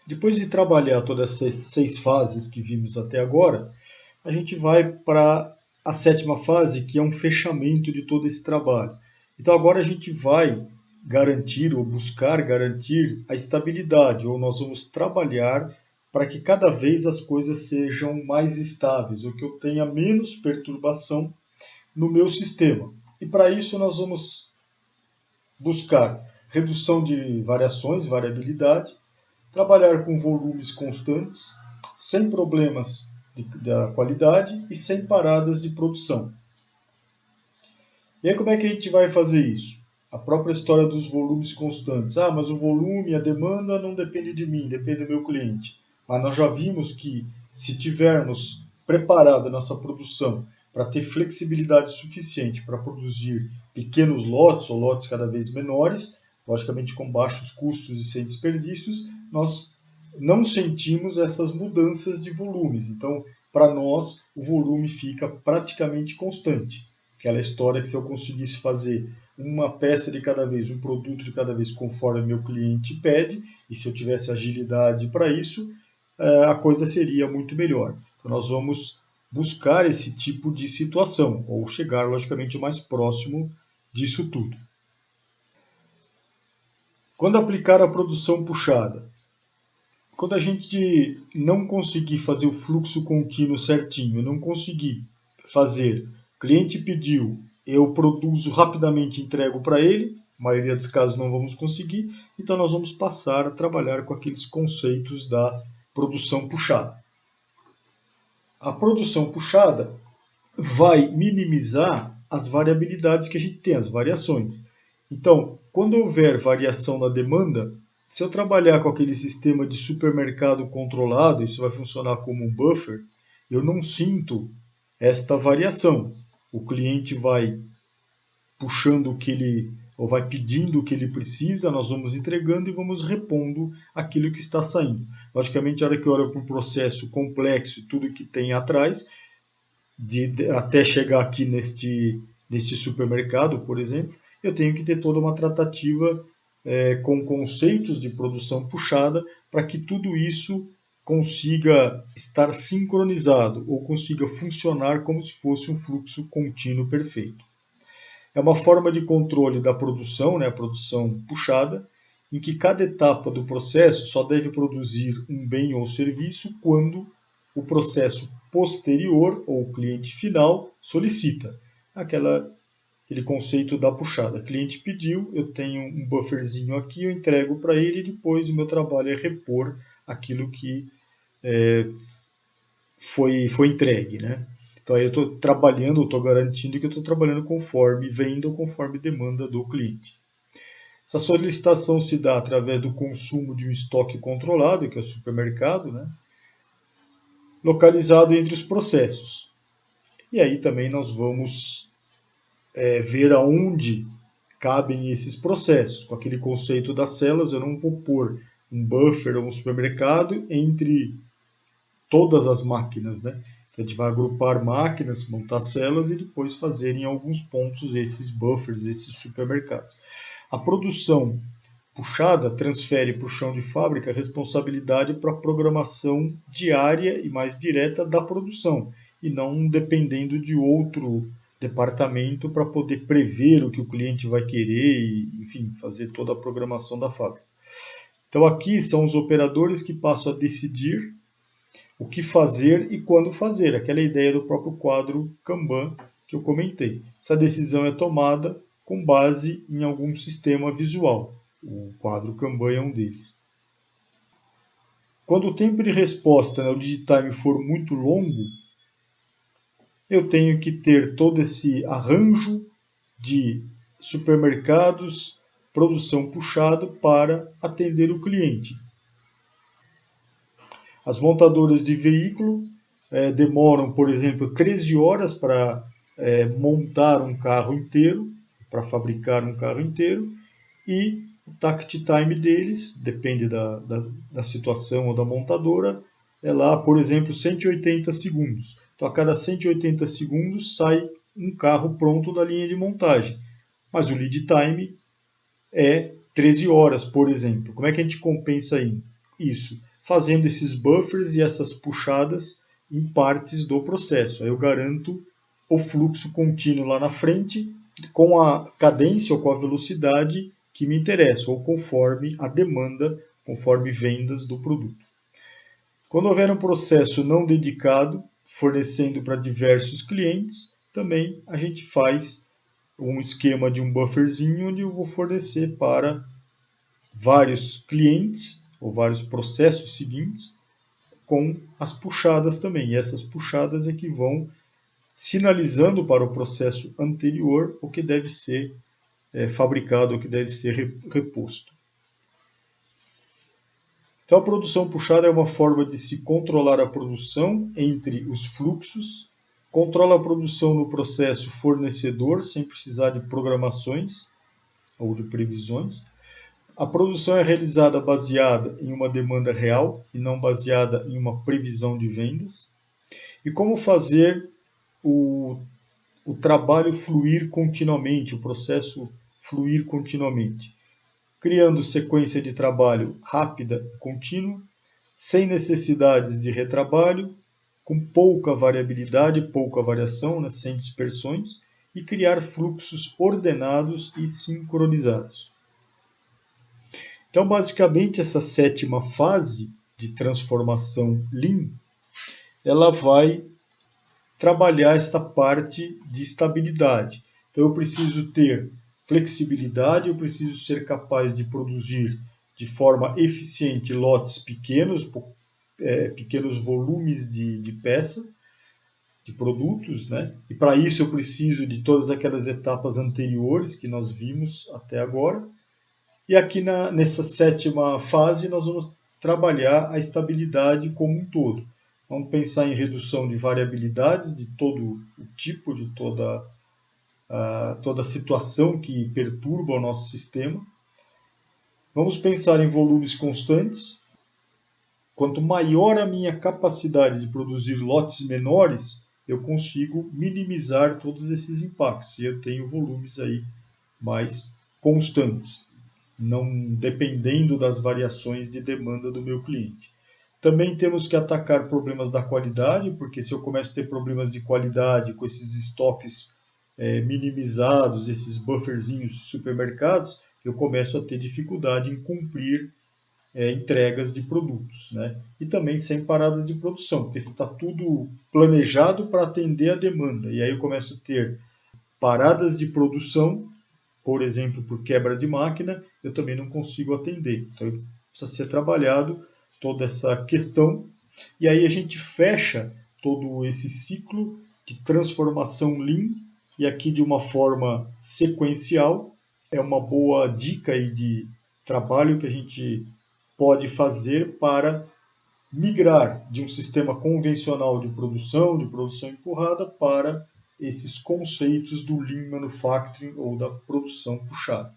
Depois de trabalhar todas essas 6 fases que vimos até agora, a gente vai para a 7ª fase, que é um fechamento de todo esse trabalho. Então agora a gente vai garantir ou buscar garantir a estabilidade, ou nós vamos trabalhar para que cada vez as coisas sejam mais estáveis, ou que eu tenha menos perturbação no meu sistema. E para isso nós vamos buscar redução de variações, variabilidade, trabalhar com volumes constantes, sem problemas da qualidade e sem paradas de produção. E aí como é que a gente vai fazer isso? A própria história dos volumes constantes. Mas o volume, a demanda não depende de mim, depende do meu cliente. Mas nós já vimos que se tivermos preparado a nossa produção para ter flexibilidade suficiente para produzir pequenos lotes ou lotes cada vez menores, logicamente com baixos custos e sem desperdícios, nós não sentimos essas mudanças de volumes. Então, para nós, o volume fica praticamente constante. Aquela história que se eu conseguisse fazer uma peça de cada vez, um produto de cada vez, conforme meu cliente pede, e se eu tivesse agilidade para isso, a coisa seria muito melhor. Então, nós vamos buscar esse tipo de situação, ou chegar, logicamente, o mais próximo disso tudo. Quando aplicar a produção puxada? Quando a gente não conseguir fazer o fluxo contínuo certinho, não conseguir fazer, o cliente pediu, eu produzo rapidamente e entrego para ele, na maioria dos casos não vamos conseguir, então nós vamos passar a trabalhar com aqueles conceitos da produção puxada. A produção puxada vai minimizar as variabilidades que a gente tem, as variações. Então, quando houver variação na demanda, se eu trabalhar com aquele sistema de supermercado controlado, isso vai funcionar como um buffer, eu não sinto esta variação. O cliente vai puxando o que ele, ou vai pedindo o que ele precisa, nós vamos entregando e vamos repondo aquilo que está saindo. Logicamente, a hora que eu olho para um processo complexo, tudo que tem atrás, até chegar aqui neste supermercado, por exemplo, eu tenho que ter toda uma tratativa com conceitos de produção puxada para que tudo isso consiga estar sincronizado ou consiga funcionar como se fosse um fluxo contínuo perfeito. É uma forma de controle da produção, a produção puxada, em que cada etapa do processo só deve produzir um bem ou serviço quando o processo posterior ou o cliente final solicita. Aquele conceito da puxada. O cliente pediu, eu tenho um bufferzinho aqui, eu entrego para ele e depois o meu trabalho é repor aquilo que foi entregue. Então aí eu estou trabalhando, estou garantindo que eu estou trabalhando conforme venda ou conforme demanda do cliente. Essa solicitação se dá através do consumo de um estoque controlado, que é o supermercado, localizado entre os processos. E aí também nós vamos ver aonde cabem esses processos. Com aquele conceito das células, eu não vou pôr um buffer ou um supermercado entre todas as máquinas. A gente vai agrupar máquinas, montar células e depois fazer em alguns pontos esses buffers, esses supermercados. A produção puxada transfere para o chão de fábrica a responsabilidade para a programação diária e mais direta da produção, e não dependendo de outro departamento para poder prever o que o cliente vai querer e, enfim, fazer toda a programação da fábrica. Então aqui são os operadores que passam a decidir o que fazer e quando fazer, aquela ideia do próprio quadro Kanban que eu comentei. Essa decisão é tomada com base em algum sistema visual. O quadro Kanban é um deles. Quando o tempo de resposta, o lead time, for muito longo, eu tenho que ter todo esse arranjo de supermercados, produção puxada para atender o cliente. As montadoras de veículo demoram, por exemplo, 13 horas para montar um carro inteiro, para fabricar um carro inteiro, e o takt time deles, depende da situação ou da montadora, é lá, por exemplo, 180 segundos. Então, a cada 180 segundos sai um carro pronto da linha de montagem. Mas o lead time é 13 horas, por exemplo. Como é que a gente compensa isso? fazendo esses buffers e essas puxadas em partes do processo. Aí eu garanto o fluxo contínuo lá na frente com a cadência ou com a velocidade que me interessa, ou conforme a demanda, conforme vendas do produto. Quando houver um processo não dedicado, fornecendo para diversos clientes, também a gente faz um esquema de um bufferzinho onde eu vou fornecer para vários clientes ou vários processos seguintes com as puxadas também. E essas puxadas é que vão sinalizando para o processo anterior o que deve ser fabricado, o que deve ser reposto. Então, a produção puxada é uma forma de se controlar a produção entre os fluxos, controla a produção no processo fornecedor, sem precisar de programações ou de previsões. A produção é realizada baseada em uma demanda real e não baseada em uma previsão de vendas. E como fazer o trabalho fluir continuamente, o processo fluir continuamente? Criando sequência de trabalho rápida e contínua, sem necessidades de retrabalho, com pouca variabilidade, pouca variação, né, sem dispersões, e criar fluxos ordenados e sincronizados. Então, basicamente, essa sétima fase de transformação Lean, ela vai trabalhar esta parte de estabilidade. Então, eu preciso ter flexibilidade, eu preciso ser capaz de produzir de forma eficiente lotes pequenos, pequenos volumes de peça, de produtos, né? E para isso eu preciso de todas aquelas etapas anteriores que nós vimos até agora. E aqui nessa sétima fase nós vamos trabalhar a estabilidade como um todo. Vamos pensar em redução de variabilidades de todo o tipo, de toda a situação que perturba o nosso sistema. Vamos pensar em volumes constantes. Quanto maior a minha capacidade de produzir lotes menores, eu consigo minimizar todos esses impactos. E eu tenho volumes aí mais constantes, não dependendo das variações de demanda do meu cliente. Também temos que atacar problemas da qualidade, porque se eu começo a ter problemas de qualidade com esses estoques minimizados, esses bufferzinhos de supermercados, eu começo a ter dificuldade em cumprir entregas de produtos, né? E também sem paradas de produção, porque está tudo planejado para atender a demanda. E aí eu começo a ter paradas de produção, por exemplo, por quebra de máquina, eu também não consigo atender. Então precisa ser trabalhado toda essa questão. E aí a gente fecha todo esse ciclo de transformação Lean, e aqui de uma forma sequencial. É uma boa dica aí de trabalho que a gente pode fazer para migrar de um sistema convencional de produção empurrada, para esses conceitos do Lean Manufacturing ou da produção puxada.